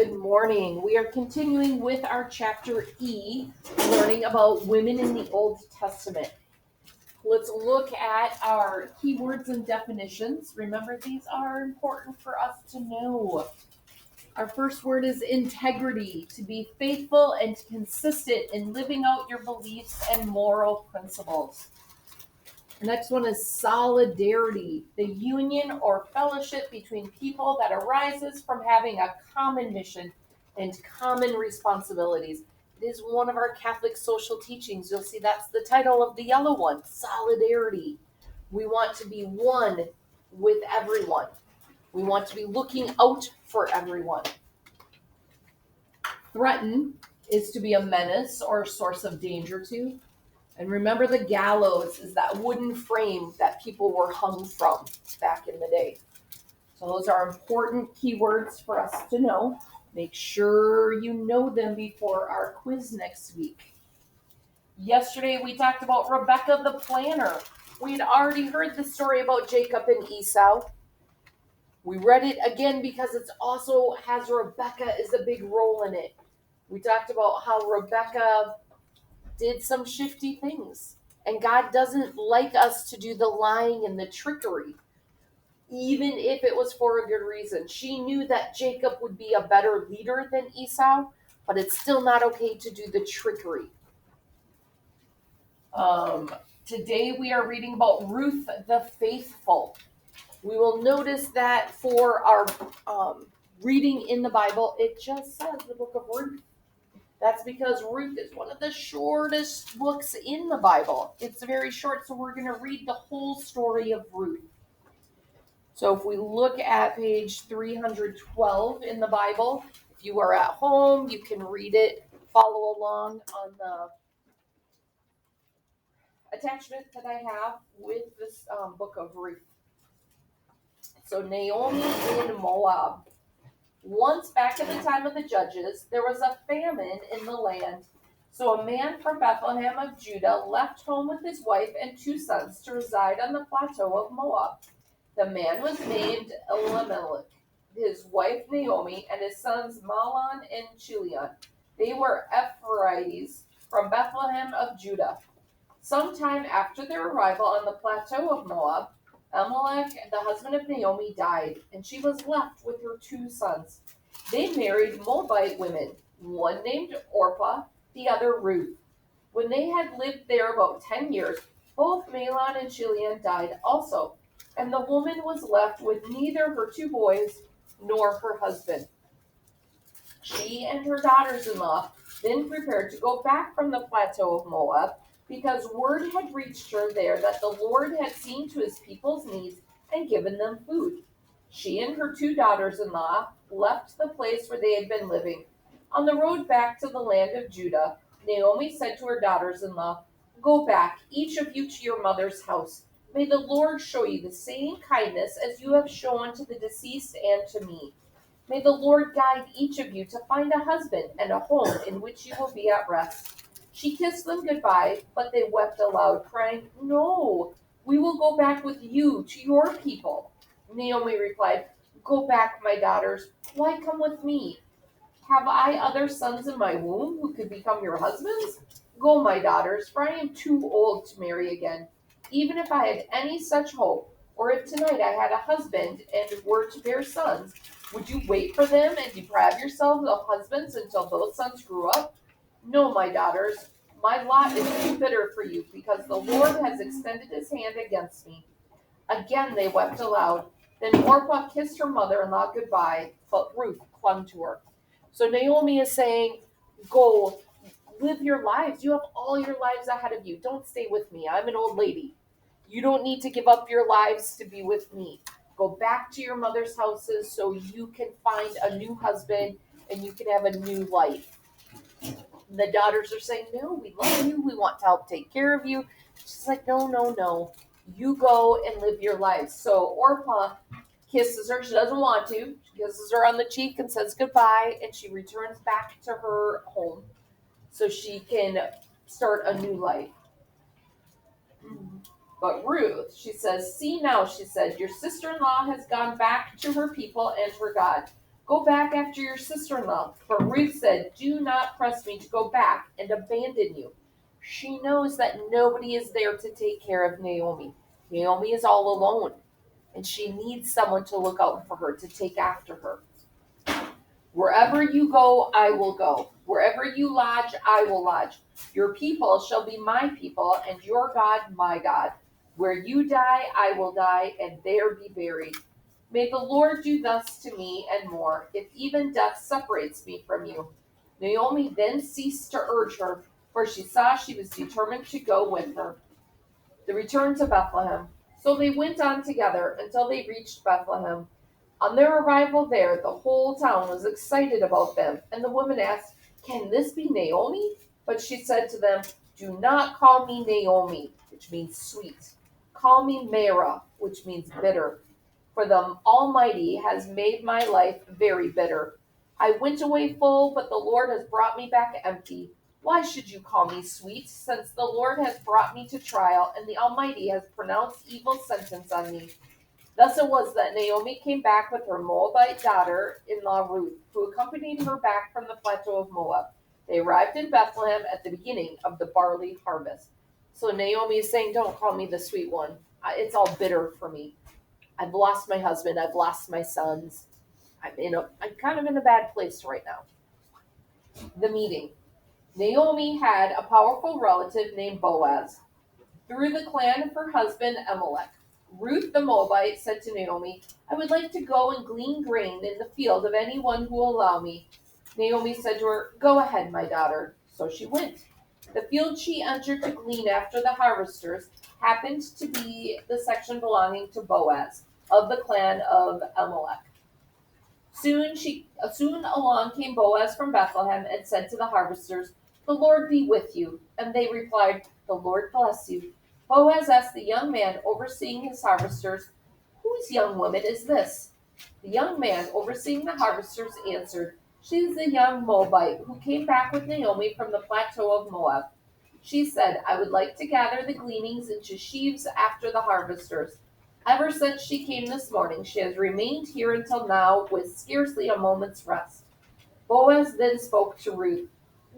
Good morning. We are continuing with our chapter E, learning about women in the Old Testament. Let's look at our keywords and definitions. Remember, these are important for us to know. Our first word is integrity, to be faithful and consistent in living out your beliefs and moral principles. The next one is solidarity, the union or fellowship between people that arises from having a common mission and common responsibilities. It is one of our Catholic social teachings. You'll see that's the title of the yellow one, solidarity. We want to be one with everyone. We want to be looking out for everyone. Threaten is to be a menace or a source of danger to. And remember, the gallows is that wooden frame that people were hung from back in the day. So those are important keywords for us to know. Make sure you know them before our quiz next week. Yesterday we talked about Rebecca the planner. We had already heard the story about Jacob and Esau. We read it again because it also has Rebecca as a big role in it. We talked about how Rebecca did some shifty things. And God doesn't like us to do the lying and the trickery, even if it was for a good reason. She knew that Jacob would be a better leader than Esau, but it's still not okay to do the trickery. Today we are reading about Ruth the Faithful. We will notice that for our reading in the Bible, it just says the book of Ruth. That's because Ruth is one of the shortest books in the Bible. It's very short, so we're going to read the whole story of Ruth. So if we look at page 312 in the Bible, if you are at home, you can read it, follow along on the attachment that I have with this book of Ruth. So Naomi in Moab. Once back in the time of the judges, there was a famine in the land. So a man from Bethlehem of Judah left home with his wife and 2 sons to reside on the plateau of Moab. The man was named Elimelech, his wife Naomi, and his sons Mahlon and Chilion. They were Ephrathites from Bethlehem of Judah. Sometime after their arrival on the plateau of Moab, Elimelech, the husband of Naomi, died, and she was left with her 2 sons. They married Moabite women, one named Orpah, the other Ruth. When they had lived there about 10 years, both Mahlon and Chilion died also, and the woman was left with neither her 2 boys nor her husband. She and her daughters-in-law then prepared to go back from the plateau of Moab, because word had reached her there that the Lord had seen to his people's needs and given them food. She and her 2 daughters-in-law left the place where they had been living. On the road back to the land of Judah, Naomi said to her daughters-in-law, "Go back, each of you, to your mother's house. May the Lord show you the same kindness as you have shown to the deceased and to me. May the Lord guide each of you to find a husband and a home in which you will be at rest." She kissed them goodbye, but they wept aloud, crying, "No, we will go back with you to your people." Naomi replied, "Go back, my daughters. Why come with me? Have I other sons in my womb who could become your husbands? Go, my daughters, for I am too old to marry again. Even if I had any such hope, or if tonight I had a husband and were to bear sons, would you wait for them and deprive yourselves of husbands until those sons grew up? No, my daughters, my lot is too bitter for you, because the Lord has extended his hand against me." Again they wept aloud. Then Orpah kissed her mother-in-law goodbye, but Ruth clung to her. So Naomi is saying, go, live your lives. You have all your lives ahead of you. Don't stay with me. I'm an old lady. You don't need to give up your lives to be with me. Go back to your mother's houses so you can find a new husband and you can have a new life. The daughters are saying, "No, we love you. We want to help take care of you." She's like, no. You go and live your life. So Orpah kisses her. She doesn't want to. She kisses her on the cheek and says goodbye, and she returns back to her home so she can start a new life. But Ruth, she says, "See now," she said, "your sister-in-law has gone back to her people and her God. Go back after your sister-in-law. But Ruth said, do not press me to go back and abandon you. She knows that nobody is there to take care of Naomi. Naomi is all alone, and she needs someone to look out for her, to take after her. Wherever you go, I will go. Wherever you lodge, I will lodge. Your people shall be my people, and your God my God. Where you die, I will die, and there be buried. May the Lord do thus to me and more, if even death separates me from you. Naomi then ceased to urge her, for she saw she was determined to go with her. The return to Bethlehem. So they went on together until they reached Bethlehem. On their arrival there, the whole town was excited about them, and the woman asked, can this be Naomi? But she said to them, do not call me Naomi, which means sweet. Call me Mara, which means bitter. For the Almighty has made my life very bitter. I went away full, but the Lord has brought me back empty. Why should you call me sweet, since the Lord has brought me to trial, and the Almighty has pronounced evil sentence on me? Thus it was that Naomi came back with her Moabite daughter-in-law Ruth, who accompanied her back from the plateau of Moab. They arrived in Bethlehem at the beginning of the barley harvest. So Naomi is saying, don't call me the sweet one. It's all bitter for me. I've lost my husband. I've lost my sons. I'm kind of in a bad place right now. The meeting. Naomi had a powerful relative named Boaz, through the clan of her husband Elimelech. Ruth the Moabite said to Naomi, I would like to go and glean grain in the field of anyone who will allow me. Naomi said to her, go ahead, my daughter. So she went. The field she entered to glean after the harvesters happened to be the section belonging to Boaz, of the clan of Elimelech. Soon along came Boaz from Bethlehem and said to the harvesters, the Lord be with you. And they replied, the Lord bless you. Boaz asked the young man overseeing his harvesters, whose young woman is this? The young man overseeing the harvesters answered, she is the young Moabite who came back with Naomi from the plateau of Moab. She said, I would like to gather the gleanings into sheaves after the harvesters. Ever since she came this morning, she has remained here until now with scarcely a moment's rest. Boaz then spoke to Ruth,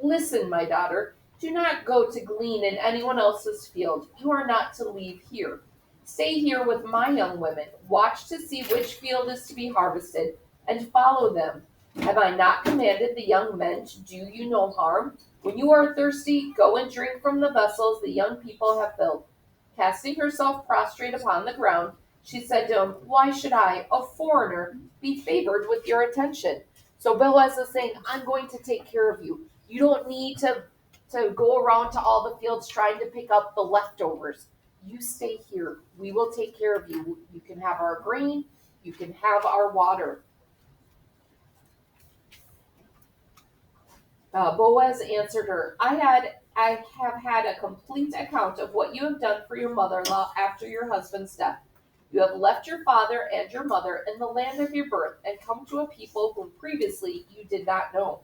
listen, my daughter, do not go to glean in anyone else's field. You are not to leave here. Stay here with my young women. Watch to see which field is to be harvested, and follow them. Have I not commanded the young men to do you no harm? When you are thirsty, go and drink from the vessels the young people have filled. Casting herself prostrate upon the ground, she said to him, why should I, a foreigner, be favored with your attention? So Boaz is saying, I'm going to take care of you. You don't need to go around to all the fields trying to pick up the leftovers. You stay here. We will take care of you. You can have our grain. You can have our water. Boaz answered her, I have had a complete account of what you have done for your mother-in-law after your husband's death. You have left your father and your mother in the land of your birth and come to a people whom previously you did not know.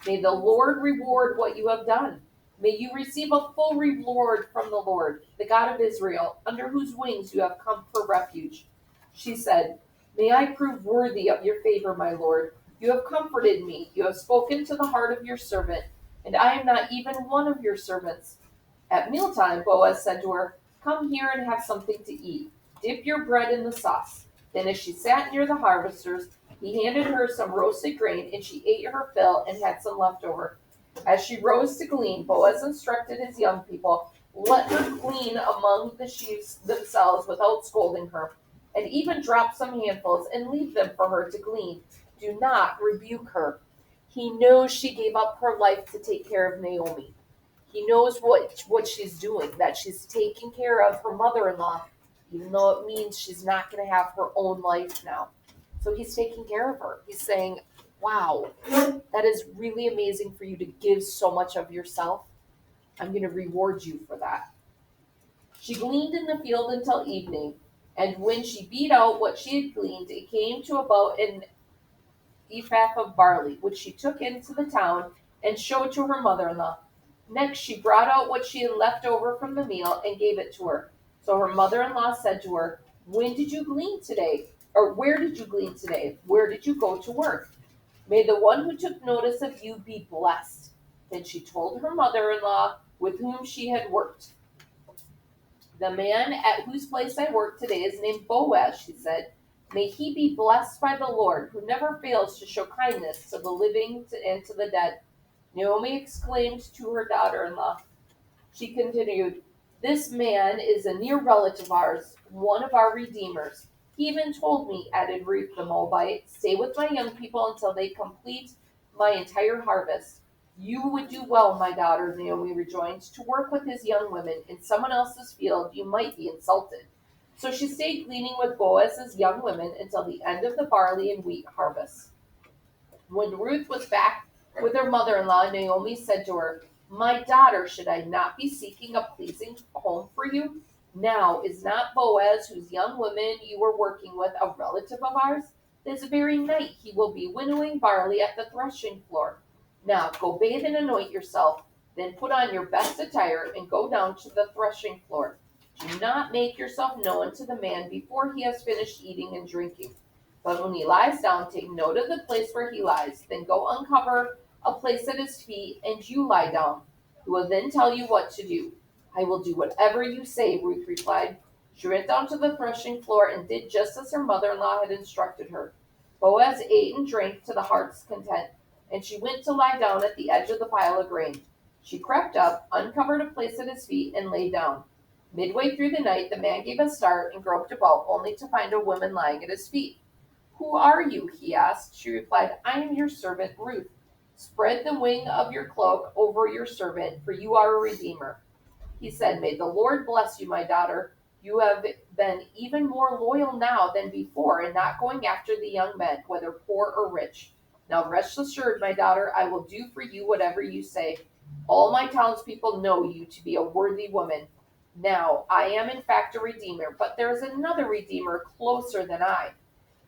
May the Lord reward what you have done. May you receive a full reward from the Lord, the God of Israel, under whose wings you have come for refuge. She said, may I prove worthy of your favor, my Lord. You have comforted me. You have spoken to the heart of your servant, and I am not even one of your servants. At mealtime, Boaz said to her, come here and have something to eat. Dip your bread in the sauce. Then as she sat near the harvesters, he handed her some roasted grain, and she ate her fill and had some left over. As she rose to glean, Boaz instructed his young people, let her glean among the sheaves themselves without scolding her, and even drop some handfuls and leave them for her to glean. Do not rebuke her. He knows she gave up her life to take care of Naomi. He knows what she's doing, that she's taking care of her mother-in-law, even though it means she's not going to have her own life now. So he's taking care of her. He's saying, wow, that is really amazing for you to give so much of yourself. I'm going to reward you for that. She gleaned in the field until evening, and when she beat out what she had gleaned, it came to about an ephah of barley, which she took into the town and showed to her mother-in-law. Next, she brought out what she had left over from the meal and gave it to her. So her mother-in-law said to her, when did you glean today? Or where did you glean today? Where did you go to work? May the one who took notice of you be blessed. Then she told her mother-in-law with whom she had worked. The man at whose place I work today is named Boaz, she said. May he be blessed by the Lord, who never fails to show kindness to the living and to the dead. Naomi exclaimed to her daughter-in-law. She continued, This man is a near relative of ours, one of our redeemers. He even told me, added Ruth the Moabite, stay with my young people until they complete my entire harvest. You would do well, my daughter, Naomi rejoined, to work with his young women. In someone else's field, you might be insulted. So she stayed gleaning with Boaz's young women until the end of the barley and wheat harvest. When Ruth was back with her mother-in-law, Naomi said to her, My daughter, should I not be seeking a pleasing home for you? Now, is not Boaz, whose young women you were working with, a relative of ours? This very night he will be winnowing barley at the threshing floor. Now, go bathe and anoint yourself, then put on your best attire and go down to the threshing floor. Do not make yourself known to the man before he has finished eating and drinking. But when he lies down, take note of the place where he lies. Then go uncover a place at his feet, and you lie down. He will then tell you what to do. I will do whatever you say, Ruth replied. She went down to the threshing floor and did just as her mother-in-law had instructed her. Boaz ate and drank to the heart's content, and she went to lie down at the edge of the pile of grain. She crept up, uncovered a place at his feet, and lay down. Midway through the night, the man gave a start and groped about, only to find a woman lying at his feet. Who are you? He asked. She replied, I am your servant Ruth. Spread the wing of your cloak over your servant, for you are a redeemer. He said, May the Lord bless you, my daughter. You have been even more loyal now than before in not going after the young men, whether poor or rich. Now rest assured, my daughter, I will do for you whatever you say. All my townspeople know you to be a worthy woman. Now, I am in fact a redeemer, but there is another redeemer closer than I.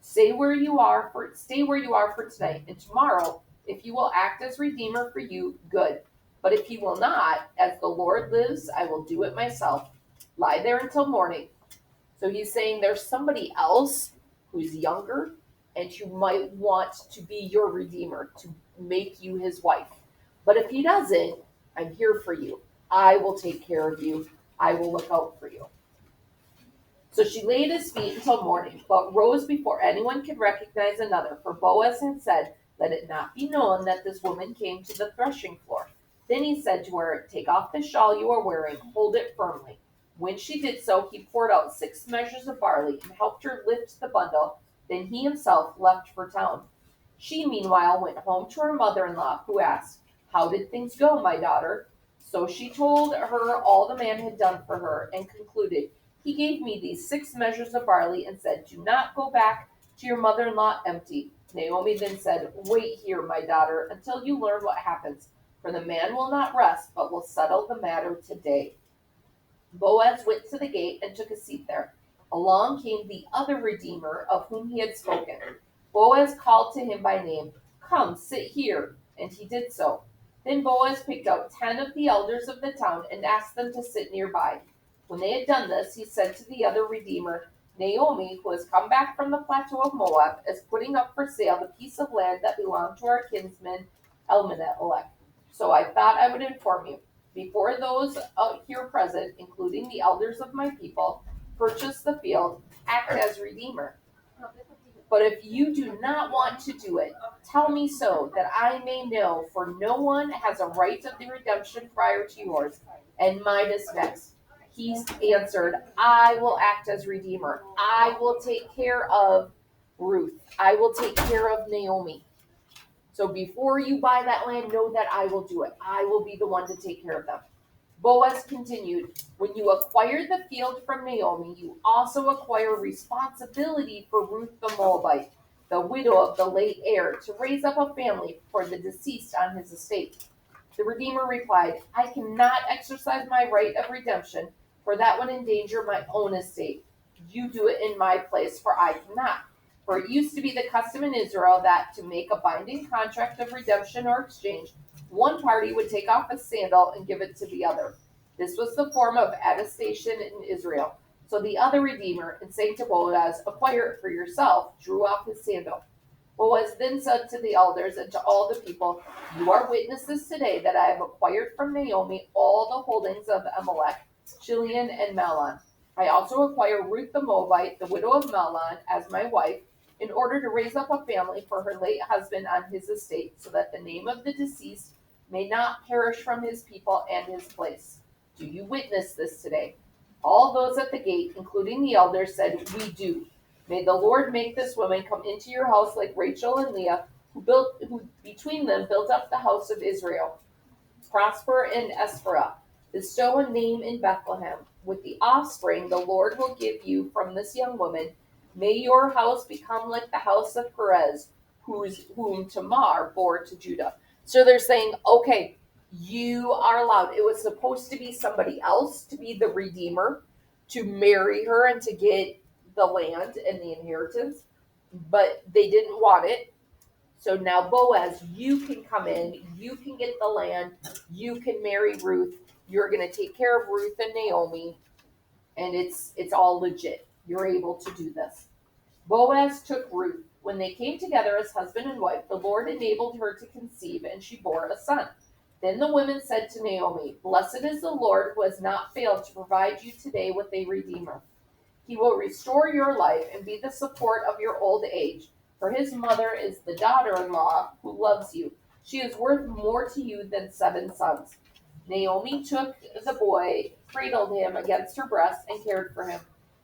Stay where you are for tonight, and tomorrow, if you will act as redeemer for you, good. But if you will not, as the Lord lives, I will do it myself. Lie there until morning. So he's saying there's somebody else who's younger and who might want to be your redeemer, to make you his wife. But if he doesn't, I'm here for you. I will take care of you. I will look out for you. So she lay at his feet until morning, but rose before anyone could recognize another, for Boaz had said, Let it not be known that this woman came to the threshing floor. Then he said to her, Take off the shawl you are wearing, hold it firmly. When she did so, he poured out 6 measures of barley and helped her lift the bundle. Then he himself left for town. She, meanwhile, went home to her mother-in-law, who asked, How did things go, my daughter? So she told her all the man had done for her, and concluded, He gave me these 6 measures of barley and said, Do not go back to your mother-in-law empty. Naomi then said, Wait here, my daughter, until you learn what happens, for the man will not rest, but will settle the matter today. Boaz went to the gate and took a seat there. Along came the other redeemer of whom he had spoken. Boaz called to him by name, Come, sit here, and he did so. Then Boaz picked out 10 of the elders of the town and asked them to sit nearby. When they had done this, he said to the other redeemer, Naomi, who has come back from the plateau of Moab, is putting up for sale the piece of land that belonged to our kinsman Elimelech. So I thought I would inform you. Before those here present, including the elders of my people, purchase the field, act as redeemer. But if you do not want to do it, tell me so, that I may know, for no one has a right of the redemption prior to yours, and mine is next. He answered, I will act as redeemer. I will take care of Ruth. I will take care of Naomi. So before you buy that land, know that I will do it. I will be the one to take care of them. Boaz continued, When you acquire the field from Naomi, you also acquire responsibility for Ruth the Moabite, the widow of the late heir, to raise up a family for the deceased on his estate. The Redeemer replied, I cannot exercise my right of redemption, for that would endanger my own estate. You do it in my place, for I cannot. For it used to be the custom in Israel that to make a binding contract of redemption or exchange, one party would take off a sandal and give it to the other. This was the form of attestation in Israel. So the other redeemer, in saying to Boaz, Acquire it for yourself, drew off his sandal. Boaz then said to the elders and to all the people, "You are witnesses today that I have acquired from Naomi all the holdings of Elimelech, Chilion, and Mahlon. I also acquire Ruth the Moabite, the widow of Mahlon, as my wife, in order to raise up a family for her late husband on his estate, so that the name of the deceased may not perish from his people and his place. Do you witness this today?" All those at the gate, including the elders, said, "We do. May the Lord make this woman come into your house like Rachel and Leah, who between them built up the house of Israel. Prosper in Ephrathah, bestow a name in Bethlehem. With the offspring the Lord will give you from this young woman, may your house become like the house of Perez, whom Tamar bore to Judah." So they're saying, okay, you are allowed. It was supposed to be somebody else to be the redeemer, to marry her and to get the land and the inheritance, but they didn't want it. So now Boaz, you can come in, you can get the land, you can marry Ruth. You're going to take care of Ruth and Naomi, and it's all legit. You're able to do this. Boaz took Ruth. When they came together as husband and wife, the Lord enabled her to conceive, and she bore a son. Then the women said to Naomi, "Blessed is the Lord, who has not failed to provide you today with a redeemer. He will restore your life and be the support of your old age. For his mother is the daughter-in-law who loves you. She is worth more to you than 7 sons." Naomi took the boy, cradled him against her breast, and cared for him.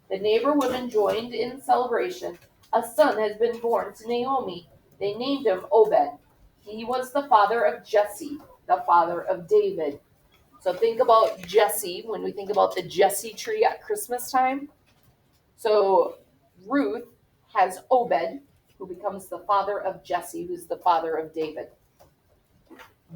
The neighbor women joined in celebration. "A son has been born to Naomi." They named him Obed. He was the father of Jesse, the father of David. So think about Jesse when we think about the Jesse tree at Christmas time. So Ruth has Obed, who becomes the father of Jesse, who's the father of David.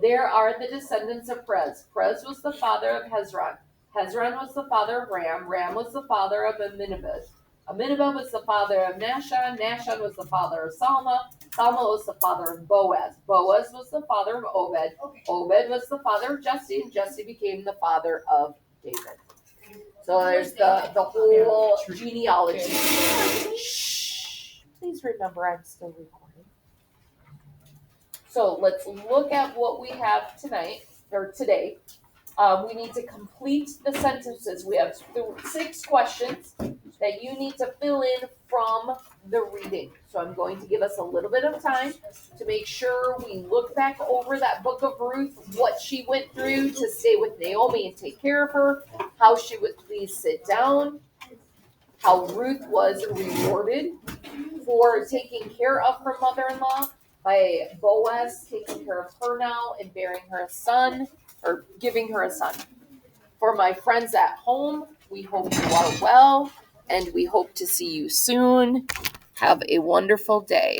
There are the descendants of Perez. Perez was the father of Hezron. Hezron was the father of Ram. Ram was the father of Amminadab. Amminadab was the father of Nahshon. Nahshon was the father of Salma. Salma was the father of Boaz. Boaz was the father of Obed. Obed was the father of Jesse, and Jesse became the father of David. So there's the whole genealogy. Shh. Please remember I'm still recording. So let's look at what we have tonight, or today. We need to complete the sentences. We have 6 questions that you need to fill in from the reading. So I'm going to give us a little bit of time to make sure we look back over that book of Ruth, what she went through to stay with Naomi and take care of her, how she would please sit down, how Ruth was rewarded for taking care of her mother-in-law by Boaz taking care of her now and bearing her a son, or giving her a son. For my friends at home, we hope you are well, and we hope to see you soon. Have a wonderful day.